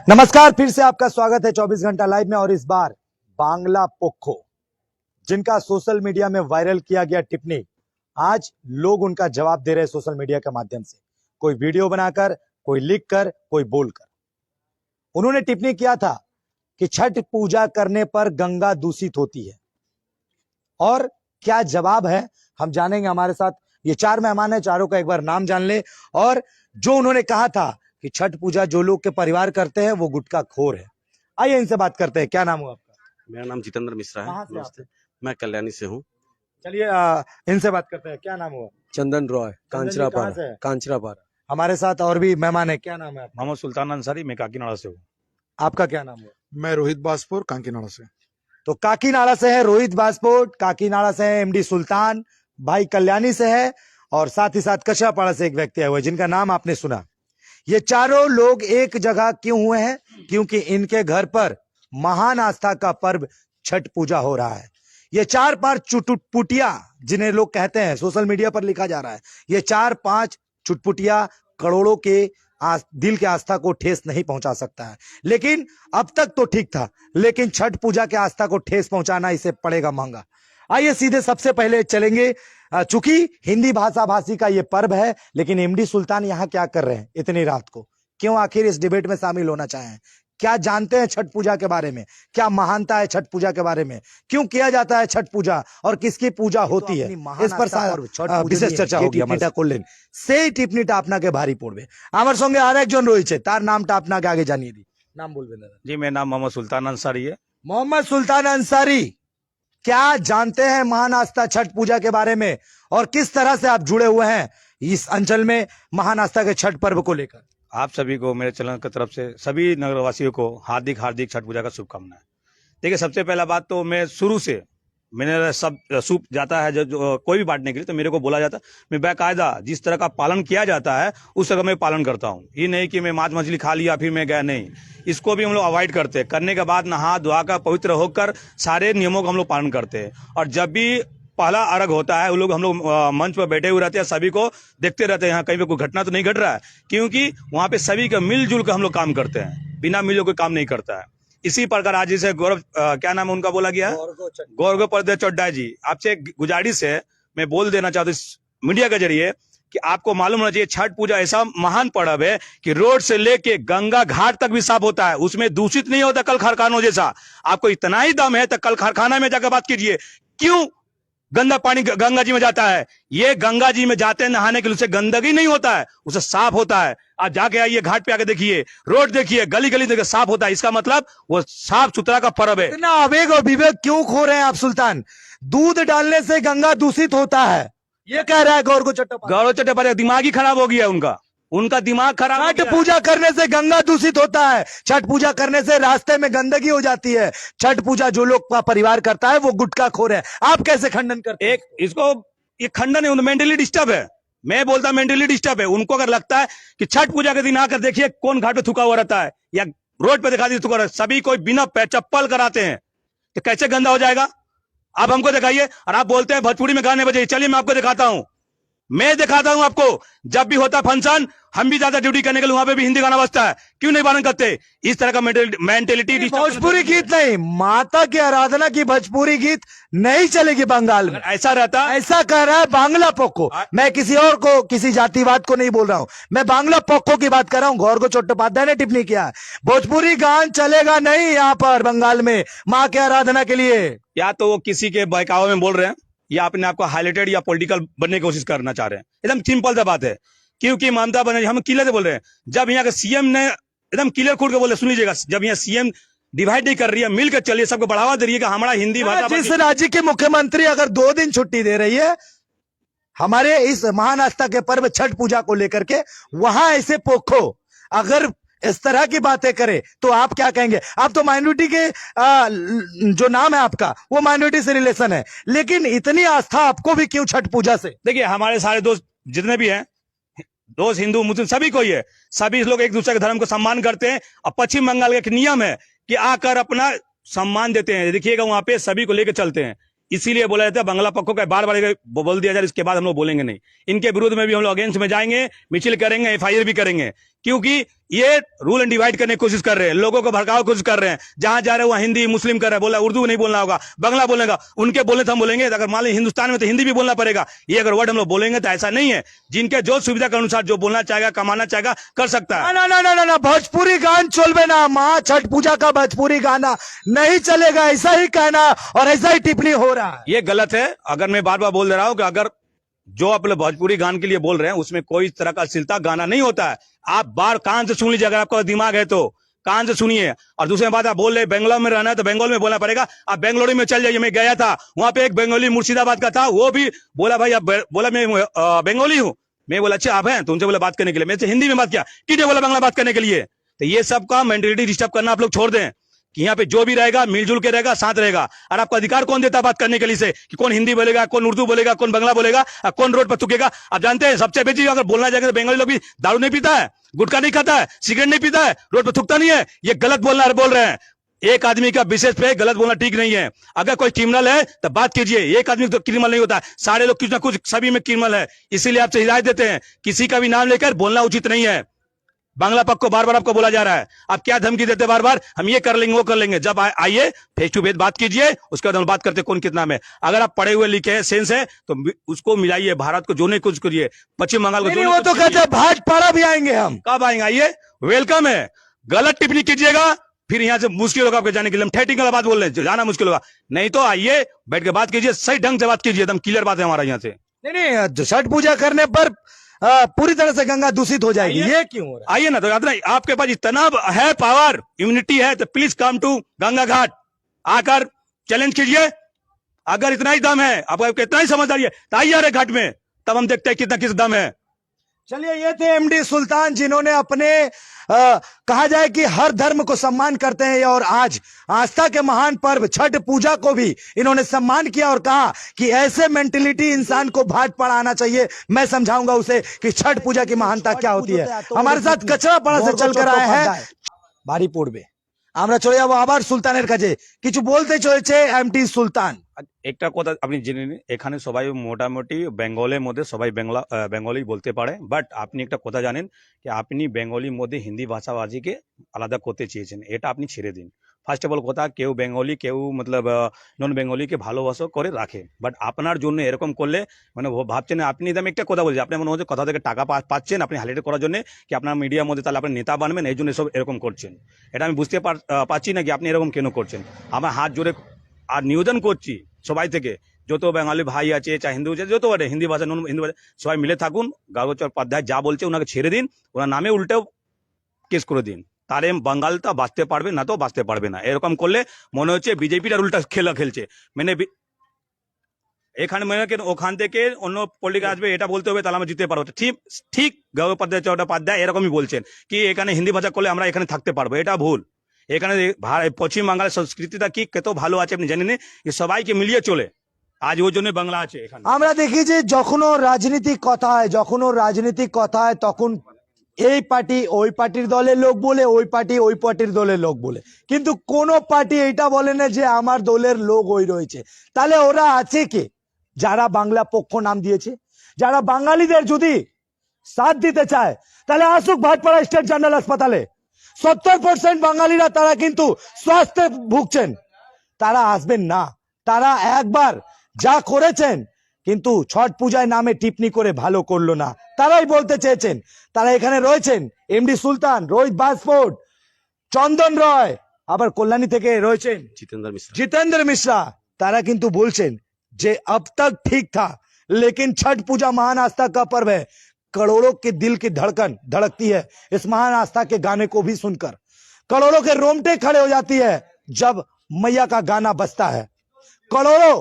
नमस्कार, फिर से आपका स्वागत है 24 घंटा लाइव में। और इस बार बांग्ला पोक्खो, जिनका सोशल मीडिया में वायरल किया गया टिप्पणी, आज लोग उनका जवाब दे रहे हैं सोशल मीडिया के माध्यम से। कोई वीडियो बनाकर, कोई लिखकर, कोई बोलकर। उन्होंने टिप्पणी किया था कि छठ पूजा करने पर गंगा दूषित होती है। और क्या जवाब है हम जानेंगे। हमारे साथ ये चार मेहमान है, चारों का एक बार नाम जान ले। और जो उन्होंने कहा था कि छठ पूजा जो लोग के परिवार करते हैं वो गुटखा खोर है। आइए इनसे बात करते हैं। क्या नाम हुआ आपका? मेरा नाम जितेंद्र मिश्रा है। कहाँ से नमस्ते, मैं कल्याणी से हूँ। चलिए इनसे बात करते हैं। क्या नाम हुआ? चंदन रॉय, चंदन जी, कहाँ से है? कांचरापारा। हमारे साथ और भी मेहमान है। क्या नाम है आपका? मोहम्मद सुल्तान अंसारी, मैं काकीनाड़ा से हूँ। आपका क्या नाम हुआ? मैं रोहित बासपुर कांकीनाड़ा से। तो काकीनाड़ा से है रोहित बास्पोर्ट, काकीनाड़ा से है एमडी सुल्तान, भाई कल्याणी से है, और साथ ही साथ कचरापाड़ा से एक व्यक्ति आए हुए जिनका नाम आपने सुना। ये चारों लोग एक जगह क्यों हुए हैं? क्योंकि इनके घर पर महान आस्था का पर्व छठ पूजा हो रहा है। ये 4-5 चुटपुटिया, जिन्हें लोग कहते हैं, सोशल मीडिया पर लिखा जा रहा है, ये 4-5 चुटपुटिया करोड़ों के दिल के आस्था को ठेस नहीं पहुंचा सकता है। लेकिन अब तक तो ठीक था, लेकिन छठ पूजा के आस्था को ठेस पहुंचाना इसे पड़ेगा महंगा। आइए सीधे सबसे पहले चलेंगे, चूंकि हिंदी भाषा भाषी का ये पर्व है, लेकिन एमडी सुल्तान यहाँ क्या कर रहे हैं इतनी रात को? क्यों आखिर इस डिबेट में शामिल होना चाहें? क्या जानते हैं छठ पूजा के बारे में? क्या महानता है छठ पूजा के बारे में? क्यों किया जाता है छठ पूजा और किसकी पूजा होती है? इस पर विशेष चर्चा होगी। সেই টিপ্পনিটা আপনাকে ভারী পড়বে। আমার সঙ্গে আরেকজন রয়েছে, তার নামটা আপনাকে আগে জানিয়ে দিই। নাম বলবেন দাদা। जी, मेरा नाम मोहम्मद सुल्तान अंसारी है। मोहम्मद सुल्तान अंसारी, क्या जानते हैं महान आस्था छठ पूजा के बारे में और किस तरह से आप जुड़े हुए हैं इस अंचल में महान आस्था के छठ पर्व को लेकर? आप सभी को मेरे चैनल की तरफ से सभी नगरवासियों को हार्दिक हार्दिक छठ पूजा का शुभकामनाएं। देखिए, सबसे पहला बात तो मैं शुरू से मैंने सब सूप जाता है जो कोई भी बांटने के लिए, तो मेरे को बोला जाता, मैं बाकायदा जिस तरह का पालन किया जाता है उस तरह मैं पालन करता हूँ। ये नहीं कि मैं मांस मछली खा लिया फिर मैं गया, नहीं। इसको भी हम लोग अवॉइड करते हैं। करने के बाद नहा धोआ कर पवित्र होकर सारे नियमों का हम लोग पालन करते हैं। और जब भी पहला अर्घ होता है, वो लोग हम लोग मंच पर बैठे हुए रहते हैं, सभी को देखते रहते हैं यहाँ कहीं पे कोई घटना तो नहीं घट रहा है, क्योंकि वहाँ पे सभी का मिलजुल कर हम लोग काम करते हैं। बिना मिलजुल कोई काम नहीं करता है। इसी प्रकार आज जैसे गौरव, क्या नाम है उनका बोला गया, गौरव प्रदेश चड्डा जी, आपसे गुजारिश है, मैं बोल देना चाहता हूँ मीडिया के जरिए कि आपको मालूम होना चाहिए छठ पूजा ऐसा महान पर्व है कि रोड से लेके गंगा घाट तक भी साफ होता है, उसमें दूषित नहीं होता कल कारखानों जैसा। आपको इतना ही दम है तो कल कारखाना में जाकर बात कीजिए, क्यों गंदा पानी गंगा जी में जाता है? ये गंगा जी में जाते हैं नहाने के लिए, उससे गंदगी नहीं होता है, उससे साफ होता है। आप जाके आइए, घाट पे आके देखिए, रोड देखिए, गली गली देखिए, साफ होता है। इसका मतलब वो साफ सुथरा का पर्व है। इतना आवेग और विवेक क्यों खो रहे हैं आप सुल्तान? दूध डालने से गंगा दूषित होता है, ये कह रहा है गौरव चट्टोपाध्याय। दिमाग ही खराब हो गया है उनका दिमाग खराब। छठ पूजा करने से गंगा दूषित होता है, छठ पूजा करने से रास्ते में गंदगी हो जाती है। छठ पूजा जो लोग का परिवार करता है वो गुटखा खोर है। आप कैसे खंडन करते हैं? इसको ये खंडन है, मेंटली डिस्टर्ब है। मैं बोलता मेंटली डिस्टर्ब है। उनको अगर लगता है कि छठ पूजा के दिन आकर देखिए कौन घाट पे थूका हुआ रहता है या रोड पे दिखा दीजिए थूका, सभी कोई बिना चप्पल कराते हैं, तो कैसे गंदा हो जाएगा? आप हमको दिखाइए। और आप बोलते हैं भोजपुरी में गाने बजाइए, चलिए मैं आपको दिखाता हूँ, मैं दिखाता हूं आपको। जब भी होता फंक्शन, हम भी ज्यादा ड्यूटी करने के लिए, वहां पे भी हिंदी गाना बजता है, क्यों नहीं पालन करते? इस तरह का मेंटेलिटी। भोजपुरी गीत नहीं, माता की आराधना की भोजपुरी गीत नहीं चलेगी बंगाल में, ऐसा रहता। ऐसा कह रहा है बांग्ला पोक्को। मैं किसी और को, किसी जातिवाद को नहीं बोल रहा हूं, मैं बांग्ला पोक्को की बात कर रहा हूं। गौरव चट्टोपाध्याय ने टिप्पणी किया है, भोजपुरी गान चलेगा नहीं यहाँ पर बंगाल में माँ की आराधना के लिए। या तो वो किसी के बहकावे में बोल रहे हैं, या अपने आपको हाईलाइटेड या पॉलिटिकल बनने की कोशिश करना चाह रहे हैं। एकदम सिंपल सा बात है, क्योंकि ममता बनर्जी, हम क्लियर से बोल रहे हैं, जब यहाँ के सीएम ने एकदम क्लियर खोल के बोले, सुन लीजिएगा, जब यहाँ सीएम डिवाइड नहीं कर रही है, मिलकर चलिए, सबको बढ़ावा दे रही है कि हमारा हिंदी भाषा। जिस राज्य के मुख्यमंत्री अगर 2 दिन छुट्टी दे रही है हमारे इस महान आस्था के पर्व छठ पूजा को लेकर के, वहां ऐसे पोखो अगर इस तरह की बातें करे तो आप क्या कहेंगे? आप तो माइनॉरिटी के जो नाम है आपका वो माइनॉरिटी से रिलेशन है, लेकिन इतनी आस्था आपको भी क्यों छठ पूजा से? देखिए, हमारे सारे दोस्त जितने भी हैं, दोस्त हिंदू मुस्लिम सभी कोई है, सभी लोग एक दूसरे के धर्म को सम्मान करते हैं। और पश्चिम बंगाल का एक नियम है कि आकर अपना सम्मान देते हैं। देखिएगा वहां पे सभी को लेकर चलते हैं। इसीलिए बोला जाता है बांग्ला पक्कों का बार बार बोल दिया जाए, इसके बाद हम लोग बोलेंगे नहीं। इनके विरोध में भी हम लोग अगेंस्ट में जाएंगे, मिचिल करेंगे, एफआईआर भी करेंगे, क्योंकि ये रूल एंड डिवाइड करने की कोशिश कर रहे हैं, लोगों को भड़काने की कोशिश कर रहे हैं। जहां जा रहे हैं वहां हिंदी मुस्लिम कर रहे हैं, बोला उर्दू नहीं बोलना होगा, बंगला बोलेगा, उनके बोलने तो हम बोलेंगे। अगर मान ली हिंदुस्तान में तो हिंदी भी बोलना पड़ेगा। ये अगर वर्ड हम लोग बोलेंगे तो ऐसा नहीं है। जिनके जो सुविधा के अनुसार जो बोलना चाहेगा, कमाना चाहेगा, कर सकता है। ना ना ना ना ना भोजपुरी गान चलबे ना, माँ छठ पूजा का भोजपुरी गाना नहीं चलेगा, ऐसा ही कहना और ऐसा ही टिप्पणी हो रहा है। ये गलत है। अगर मैं बार बार बोल दे रहा हूं कि अगर जो आप लोग भोजपुरी गान के लिए बोल रहे हैं उसमें कोई तरह का अश्लीलता गाना नहीं होता है। आप बार कान से सुन लीजिए, अगर आपका दिमाग है तो कान से सुनिए। और दूसरी बात, आप बोल रहे बंगलोर में रहना है तो बंगाल में बोलना पड़ेगा। आप बेंगलुरु में चल जाइए। मैं गया था वहां पे, एक बंगाली मुर्शिदाबाद का था, वो भी बोला भाई आप, बोला मैं बंगाली हूँ। मैं बोला अच्छा आप हैं, तो उनसे बोला बात करने के लिए, मैं हिंदी में बात किया, किसने बोला बांग्ला बात करने के लिए। तो ये सब का मेंटलिटी डिस्टर्ब करना आप लोग छोड़ दें कि यहाँ पे जो भी रहेगा मिलजुल के रहेगा, साथ रहेगा। और आपको अधिकार कौन देता है बात करने के लिए से कि कौन हिंदी बोलेगा, कौन उर्दू बोलेगा, कौन बंगला बोलेगा, और कौन रोड पर थूकेगा। आप जानते हैं सबसे बेची, अगर बोलना चाहेंगे तो बंगाली लोग भी दारू नहीं पीता है, गुटखा नहीं खाता है, सिगरेट नहीं पीता है, रोड पर थूकता नहीं है। ये गलत बोल रहे हैं। एक आदमी का विशेष पे गलत बोलना ठीक नहीं है। अगर कोई क्रिमिनल है तो बात कीजिए, एक आदमी तो क्रिमिनल नहीं होता, सारे लोग कुछ ना कुछ सभी में क्रिमिनल है। इसीलिए आपसे हिदायत देते हैं, किसी का भी नाम लेकर बोलना उचित नहीं है। बांग्ला पक्ष को बार बार आपको बोला जा रहा है, आप क्या धमकी देते बार बार, हम ये कर लेंगे वो कर लेंगे। जब आइए फेस टू फेस बात कीजिए, उसके बाद हम बात करते कौन कितना में। अगर आप पढ़े हुए लिखे हैं, सेंस है, तो उसको मिलाइए, भारत को जोड़ने की कोशिश करिए, पश्चिम बंगाल को नहीं, जोड़ने वो की तो कोशिश कहते करिए। हैं भाटपाड़ा भी आएंगे हम। कब आएंगे? आइए, वेलकम है। गलत टिप्पणी कीजिएगा फिर यहाँ से मुश्किल होगा आपके जाने के लिए। हम ठेठी वाला बात बोल रहे हैं, जाना मुश्किल होगा। नहीं तो आइए बैठ के बात कीजिए, सही ढंग से बात कीजिए, एकदम क्लियर बात है हमारा यहाँ से। नहीं, छठ पूजा करने पर पूरी तरह से गंगा दूषित हो जाएगी, आइए। ये क्यों हो रहा है? आइए ना, तो इतना आपके पास इतना है पावर, इम्यूनिटी है, तो प्लीज कम टू गंगा घाट, आकर चैलेंज कीजिए। अगर इतना ही दम है, आपको इतना ही समझदारी है, तो आइए अरे घाट में, तब हम देखते हैं कितना किस दम है। चलिए, ये थे एमडी सुल्तान, जिन्होंने अपने कहा जाए कि हर धर्म को सम्मान करते हैं और आज आस्था के महान पर्व छठ पूजा को भी इन्होंने सम्मान किया और कहा कि ऐसे मेंटेलिटी इंसान को भाट पड़ाना चाहिए। मैं समझाऊंगा उसे कि छठ पूजा की महानता क्या होती है। हमारे साथ कचरापाड़ा से चलकर आए हैं बारी पड़বে। আমরা চলে যাবো আবার সুলতানের কাছে। কিছু বলতে চলেছে এমটি সুলতান। একটা কথা আপনি জেনে নিন, এখানে সবাই মোটামুটি বেঙ্গলের মধ্যে সবাই বেঙ্গলি বলতে পারে, বাট আপনি একটা কথা জানেন যে আপনি বেঙ্গলির মধ্যে হিন্দি ভাষাভাষীকে আলাদা করতে চেয়েছেন, এটা আপনি ছেড়ে দিন। ফার্স্ট অফ অল কথা, কেউ বেঙ্গলি কেউ মতলব নন বেঙ্গলিকে ভালোবাসা করে রাখে, বাট আপনার জন্য এরকম করলে মানে ভাবছেন আপনি, আমি একটা কথা বলছি, আপনার মনে হচ্ছে কথা থেকে টাকা পাচ্ছেন আপনি হাইলাইট করার জন্য, কি আপনার মিডিয়ার মধ্যে তাহলে আপনি নেতা বানবেন, এই জন্য সব এরকম করছেন। এটা আমি বুঝতে পারছি না কি আপনি এরকম কেন করছেন। আমার হাত জোরে আর নিবেদন করছি সবাই থেকে, যত বাঙালি ভাই আছে চাहे হিন্দু আছে, যত বটে হিন্দি ভাষা নন হিন্দি ভাষা সবাই মিলে থাকুন। গার্গ চট্টোপাধ্যায় যা বলছে ওনাকে ছেড়ে দিন, ওনার নামে উল্টেও কেস করে দিন, তাহলে বাঙালটা বাঁচতে পারবে না, তো বাঁচতে পারবে না। এরকম করলে মনে হচ্ছে বিজেপির আর উল্টা খেলা খেলছে। মানে এখানে মনে হয় ওখান থেকে অন্য পলিটিক্যাল আসবে, এটা বলতে হবে তাহলে আমরা জিততে পারবো। ঠিক ঠিক গার্গ চট্টোপাধ্যায় এরকমই বলছেন কি এখানে হিন্দি ভাষা করলে আমরা এখানে থাকতে পারবো, এটা ভুল। এখানে পশ্চিম বাংলার সংস্কৃতিটা কি কত ভালো আছে আপনি জানেন, যে সবাইকে মিলিয়ে চলে, আজ ওই জন্য বাংলা আছে এখানে। আমরা দেখি যে যখনও রাজনীতিক কথা হয়, যখনও রাজনীতিক কথা হয়, তখন এই পার্টি ওই পার্টির দলের লোক বলে, ওই পার্টি ওই পার্টির দলের লোক বলে, কিন্তু কোন পার্টি এটা বলে না যে আমার দলের লোক ওই রয়েছে। তাহলে ওরা আছে কে? যারা বাংলা পক্ষ নাম দিয়েছে, যারা বাঙালিদের যদি সাথ দিতে চায় তাহলে আসুক ভাটপাড়া স্টেট জেনারেল হাসপাতালে। 70% বাঙালিরা তারা কিন্তু স্বাস্থ্যে ভুগছেন, তারা আসবেন না। তারা একবার যা করেছেন কিন্তু ছট পূজায় নামে টিপ্পনি করে ভালো করলো না, তারাই বলতে চেয়েছেন। তারা এখানে রয়েছেন এমডি সুলতান, রোহিত বাজপোর্ট, চন্দন রয়, আবার কল্যাণী থেকে রয়েছেন जितेंद्र मिश्रा। जितेंद्र मिश्रा। तारा किंतु बोलছেন যে अब तक ठीक था, लेकिन छठ पूजा महान आस्था का पर्व है, करोड़ों के दिल की धड़कन धड़कती है इस महान आस्था के गाने को भी सुनकर, करोड़ों के रोंगटे खड़े हो जाती है जब मैया का गाना बजता है, करोड़ों